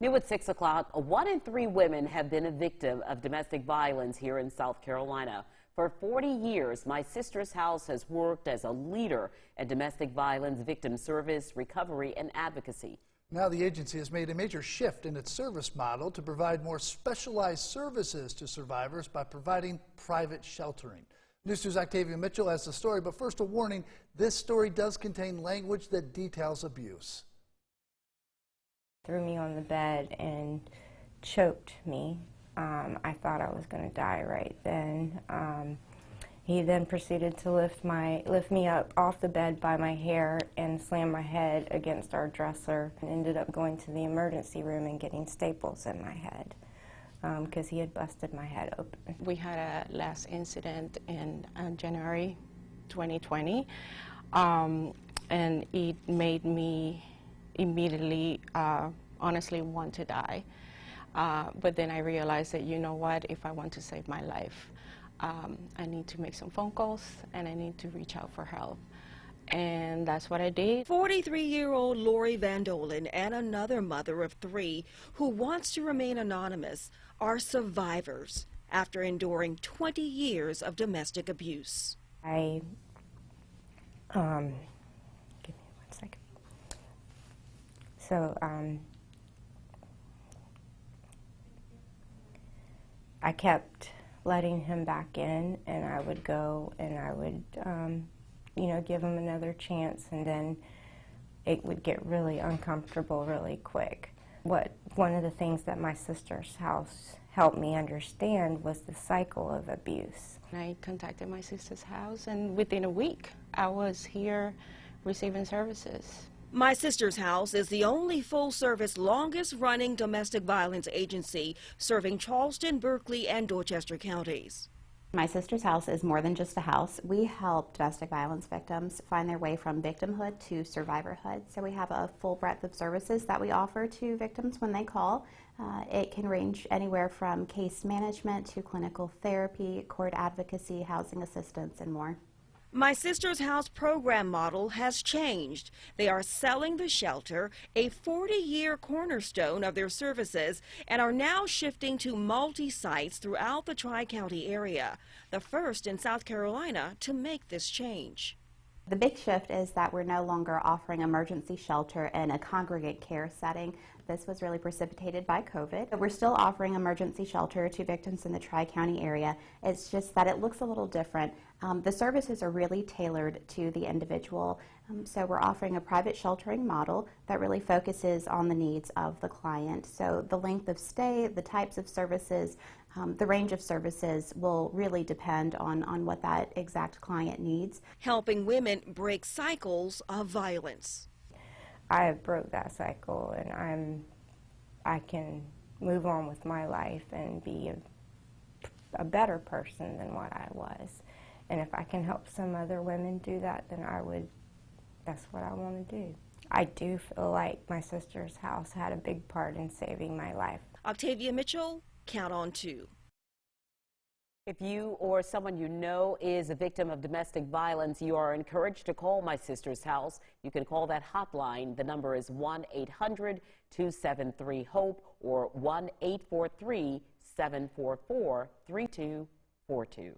New at 6 o'clock, 1 in 3 women have been a victim of domestic violence here in South Carolina. For 40 years, My Sister's House has worked as a leader in domestic violence victim service, recovery, and advocacy. Now the agency has made a major shift in its service model to provide more specialized services to survivors by providing private sheltering. News 2's Octavia Mitchell has the story, but first a warning, this story does contain language that details abuse. Threw me on the bed and choked me. I thought I was going to die right then. He then proceeded to lift me up off the bed by my hair and slam my head against our dresser, and ended up going to the emergency room and getting staples in my head because he had busted my head open. We had a last incident in January 2020, and it made me immediately honestly want to die. But then I realized that, you know what, if I want to save my life, I need to make some phone calls and I need to reach out for help. And that's what I did. 43-year-old Lori Van Dolen and another mother of 3 who wants to remain anonymous are survivors after enduring 20 years of domestic abuse. Give me 1 second. So, I kept letting him back in, and I would go and I would, give him another chance, and then it would get really uncomfortable really quick. One of the things that My Sister's House helped me understand was the cycle of abuse. I contacted My Sister's House, and within a week, I was here receiving services. My Sister's House is the only full-service, longest-running domestic violence agency serving Charleston, Berkeley, and Dorchester counties. My Sister's House is more than just a house. We help domestic violence victims find their way from victimhood to survivorhood. So we have a full breadth of services that we offer to victims when they call. It can range anywhere from case management to clinical therapy, court advocacy, housing assistance, and more. My Sister's House program model has changed. They are selling the shelter, a 40-year cornerstone of their services, and are now shifting to multi-sites throughout the Tri-County area, the first in South Carolina to make this change. The big shift is that we're no longer offering emergency shelter in a congregate care setting. This was really precipitated by COVID. But we're still offering emergency shelter to victims in the Tri-County area. It's just that it looks a little different. The services are really tailored to the individual. So we're offering a private sheltering model that really focuses on the needs of the client. So the length of stay, the types of services, the range of services will really depend on what that exact client needs. Helping women break cycles of violence. I have broke that cycle, and I can move on with my life and be a better person than what I was. And if I can help some other women do that, then that's what I want to do. I do feel like My Sister's House had a big part in saving my life. Octavia Mitchell, Count on 2. If you or someone you know is a victim of domestic violence, you are encouraged to call My Sister's House. You can call that hotline. The number is 1-800-273-HOPE or 1-843-744-3242.